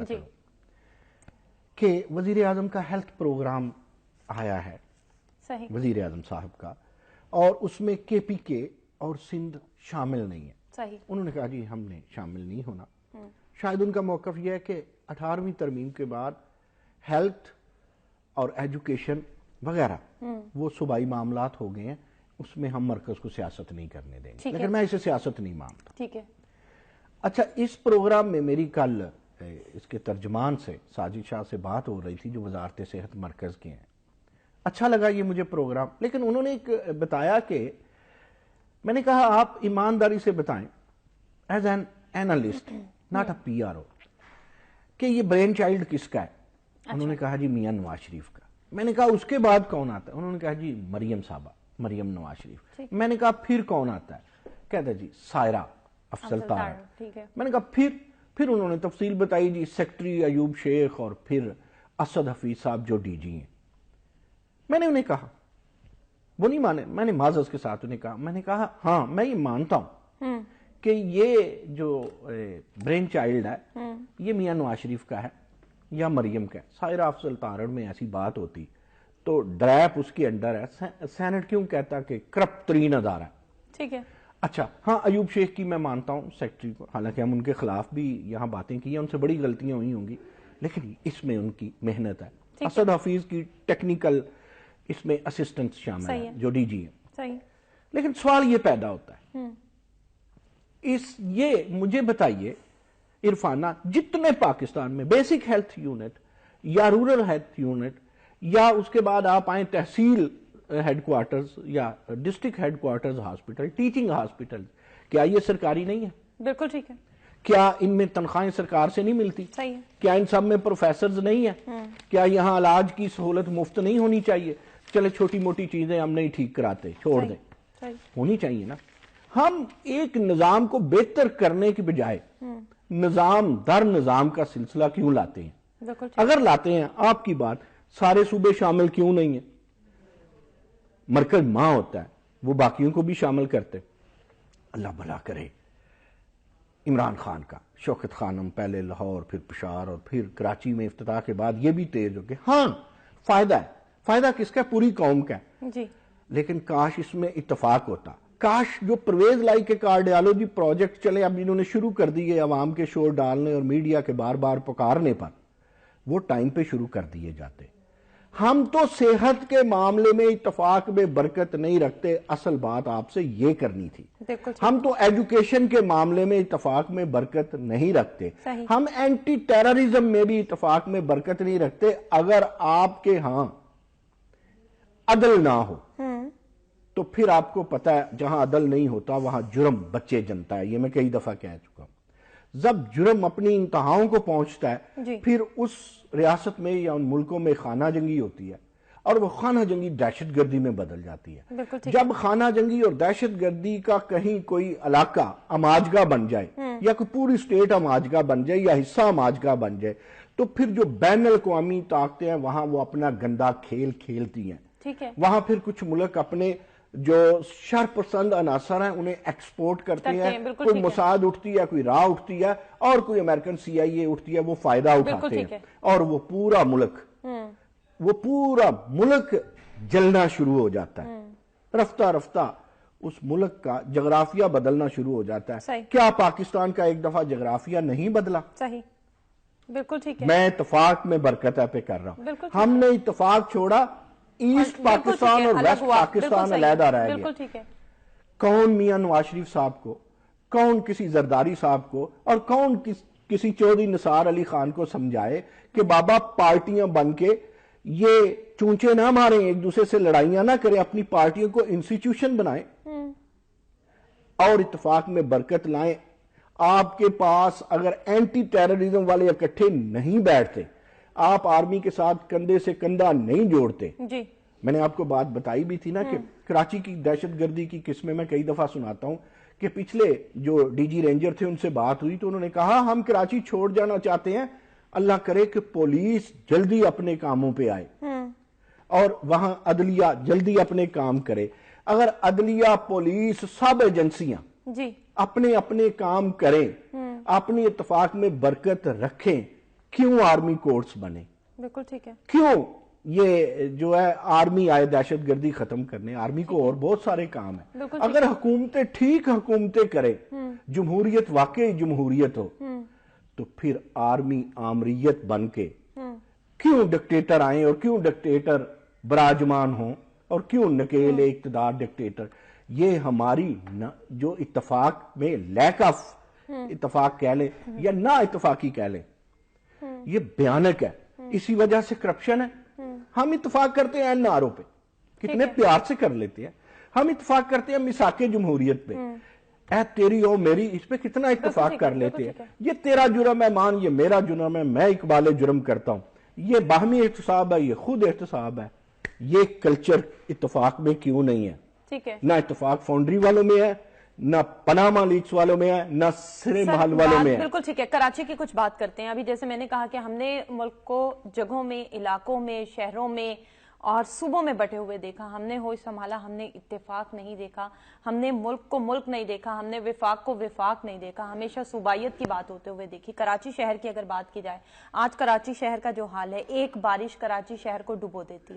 پتا کرو کہ وزیر اعظم کا ہیلتھ پروگرام آیا ہے، وزیر اعظم صاحب کا، اور اس میں کے پی کے اور سندھ شامل نہیں ہے۔ انہوں نے کہا جی ہم نے شامل نہیں ہونا۔ شاید ان کا موقف یہ ہے کہ 18ویں ترمیم کے بعد ہیلتھ اور ایجوکیشن وغیرہ وہ صوبائی معاملات ہو گئے ہیں، اس میں ہم مرکز کو سیاست نہیں کرنے دیں گے، لیکن میں اسے سیاست نہیں مانتا۔ اچھا، اس پروگرام میں میری کل اس کے ترجمان سے ساجد شاہ سے بات ہو رہی تھی جو وزارت صحت مرکز کے ہیں۔ اچھا لگا یہ مجھے پروگرام، لیکن انہوں نے ایک بتایا کہ میں نے کہا آپ ایمانداری سے بتائیں as an analyst not a P R O کہ یہ برین چائلڈ کس کا ہے؟ انہوں نے کہا جی میاں نواز شریف کا۔ میں نے کہا اس کے بعد کون آتا ہے؟ انہوں نے کہا جی مریم صاحبہ، مریم نواز شریف۔ میں نے کہا پھر کون آتا ہے؟ کہتا جی سائرہ افضل طاہر۔ میں نے کہا پھر انہوں نے تفصیل بتائی جی سیکٹری ایوب شیخ اور پھر اسد حفیظ صاحب جو ڈی جی ہیں۔ میں نے انہیں کہا، وہ نہیں مانے، میں نے معزز کے ساتھ انہیں کہا، میں نے کہا ہاں میں یہ مانتا ہوں کہ یہ جو برین چائلڈ ہے یہ میاں نواز شریف کا ہے یا مریم کا ہے۔ سائرہ افضل طاہر میں ایسی بات ہوتی تو ڈریپ اس کے انڈر ہے، سینٹ کیوں کہتا کہ کرپٹ ترین ادارہ ہے؟ ٹھیک ہے۔ اچھا ہاں ایوب شیخ کی میں مانتا ہوں سیکٹری کو، حالانکہ ہم ان کے خلاف بھی یہاں باتیں کی ہیں، ان سے بڑی غلطیاں ہوئی ہوں گی لیکن اس میں ان کی محنت ہے۔ اسد حفیظ کی ٹیکنیکل اس میں اسسٹنٹ شامل ہے جو ڈی جی ہیں۔ لیکن سوال یہ پیدا ہوتا ہے یہ مجھے بتائیے عرفانہ، جتنے پاکستان میں بیسک ہیلتھ یونٹ یا رورل ہیلتھ یونٹ یا اس کے بعد آپ آئیں تحصیل ہیڈ کوارٹرز یا district headquarters hospital, teaching hospital, کیا یہ سرکاری نہیں ہے؟ بالکل ٹھیک ہے۔ کیا ان میں تنخواہیں سرکار سے نہیں ملتی؟ کیا ان سب میں پروفیسرز نہیں ہیں؟ کیا یہاں علاج کی سہولت مفت نہیں ہونی چاہیے؟ چلے چھوٹی موٹی چیزیں ہم نہیں ٹھیک کراتے، چھوڑ دیں، ہونی چاہیے نا۔ ہم ایک نظام کو بہتر کرنے کی بجائے نظام در نظام کا سلسلہ کیوں لاتے ہیں؟ اگر لاتے ہیں آپ کی بات، سارے صوبے شامل کیوں نہیں ہیں؟ مرکز ماں ہوتا ہے، وہ باقیوں کو بھی شامل کرتے۔ اللہ بھلا کرے عمران خان کا، شوکت خانم پہلے لاہور پھر پشاور اور پھر کراچی میں افتتاح کے بعد یہ بھی تیز ہو کہ ہاں فائدہ ہے، فائدہ کس کا؟ پوری قوم کا ہے۔ لیکن کاش اس میں اتفاق ہوتا، کاش جو پرویز لائی کے کارڈیالوجی پروجیکٹ چلے اب انہوں نے شروع کر دیے عوام کے شور ڈالنے اور میڈیا کے بار بار پکارنے پر، وہ ٹائم پہ شروع کر دیے جاتے۔ ہم تو صحت کے معاملے میں اتفاق میں برکت نہیں رکھتے، اصل بات آپ سے یہ کرنی تھی۔ ہم تو ایجوکیشن کے معاملے میں اتفاق میں برکت نہیں رکھتے، ہم اینٹی ٹیررزم میں بھی اتفاق میں برکت نہیں رکھتے۔ اگر آپ کے ہاں عدل نہ ہو تو پھر آپ کو پتا ہے جہاں عدل نہیں ہوتا وہاں جرم بچے جنتا ہے، یہ میں کئی دفعہ کہہ چکا ہوں۔ جب جرم اپنی انتہاؤں کو پہنچتا ہے پھر اس ریاست میں یا ان ملکوں میں خانہ جنگی ہوتی ہے اور وہ خانہ جنگی دہشت گردی میں بدل جاتی ہے۔ جب خانہ جنگی اور دہشت گردی کا کہیں کوئی علاقہ اماجگاہ بن جائے یا کوئی پوری سٹیٹ اماجگاہ بن جائے یا حصہ اماجگاہ بن جائے تو پھر جو بین الاقوامی طاقتیں ہیں وہاں وہ اپنا گندا کھیل کھیلتی ہیں۔ وہاں پھر کچھ ملک اپنے جو شر پسند عناصر ہیں انہیں ایکسپورٹ کرتے ہیں، کوئی موساد اٹھتی ہے، کوئی راہ اٹھتی ہے اور کوئی امریکن سی آئی اے اٹھتی ہے، وہ فائدہ اٹھاتے ہیں اور وہ پورا ملک جلنا شروع ہو جاتا ہے۔ رفتہ رفتہ اس ملک کا جغرافیہ بدلنا شروع ہو جاتا ہے۔ کیا پاکستان کا ایک دفعہ جغرافیہ نہیں بدلا؟ بالکل ٹھیک ہے۔ میں اتفاق میں برکت ہے پہ کر رہا ہوں، ہم نے اتفاق چھوڑا، ایسٹ پاکستان اور ویسٹ پاکستان علیحدہ رہ گیا۔ کون میاں نواز شریف صاحب کو، کون کسی زرداری صاحب کو اور کون کسی چودھری نثار علی خان کو سمجھائے کہ بابا پارٹیاں بن کے یہ چونچے نہ ماریں، ایک دوسرے سے لڑائیاں نہ کریں، اپنی پارٹیوں کو انسٹیٹیوشن بنائیں اور اتفاق میں برکت لائیں۔ آپ کے پاس اگر اینٹی ٹیررزم والے اکٹھے نہیں بیٹھتے، آپ آرمی کے ساتھ کندھے سے کندھا نہیں جوڑتے۔ میں نے آپ کو بات بتائی بھی تھی نا کہ کراچی کی دہشت گردی کی قسمیں میں کئی دفعہ سناتا ہوں کہ پچھلے جو ڈی جی رینجر تھے ان سے بات ہوئی تو انہوں نے کہا ہم کراچی چھوڑ جانا چاہتے ہیں، اللہ کرے کہ پولیس جلدی اپنے کاموں پہ آئے اور وہاں عدلیہ جلدی اپنے کام کرے۔ اگر عدلیہ، پولیس، سب ایجنسیاں اپنے اپنے کام کریں، اپنی اتفاق میں برکت رکھیں کیوں آرمی کورٹس بنے؟ بالکل ٹھیک ہے. کیوں یہ جو ہے آرمی آئے دہشت گردی ختم کرنے؟ آرمی کو اور بہت سارے کام ہیں. اگر حکومتیں ٹھیک حکومتیں کرے، جمہوریت واقعی جمہوریت ہو، تو پھر آرمی آمریت بن کے کیوں ڈکٹیٹر آئیں اور کیوں ڈکٹیٹر براجمان ہوں اور کیوں نکیل اقتدار ڈکٹیٹر؟ یہ ہماری جو اتفاق میں لیک آف اتفاق کہہ لیں یا نا اتفاقی کہہ لیں، یہ بھیانک ہے. اسی وجہ سے کرپشن ہے. ہم اتفاق کرتے ہیں این آر او پہ، کتنے پیار سے کر لیتے ہیں. ہم اتفاق کرتے ہیں میثاق جمہوریت پہ، اے تیری او میری، اس پہ کتنا اتفاق کر لیتے ہیں. یہ تیرا جرم ہے مان، یہ میرا جرم ہے، میں اقبال جرم کرتا ہوں. یہ باہمی احتساب ہے، یہ خود احتساب ہے. یہ کلچر اتفاق میں کیوں نہیں ہے؟ ٹھیک ہے. نہ اتفاق فاؤنڈری والوں میں ہے، نہ پاناما لیکس والوں میں ہے، نہ سرے محل والوں میں ہے. بالکل ٹھیک ہے. کراچی کی کچھ بات کرتے ہیں. ابھی جیسے میں نے کہا کہ ہم نے ملک کو جگہوں میں، علاقوں میں، شہروں میں اور صوبوں میں بٹے ہوئے دیکھا. ہم نے ہوش سنبھالا، ہم نے اتفاق نہیں دیکھا، ہم نے ملک کو ملک نہیں دیکھا، ہم نے وفاق کو وفاق نہیں دیکھا. ہمیشہ صوبائیت کی بات ہوتے ہوئے دیکھی. کراچی شہر کی اگر بات کی جائے، آج کراچی شہر کا جو حال ہے، ایک بارش کراچی شہر کو ڈبو دیتی ہے.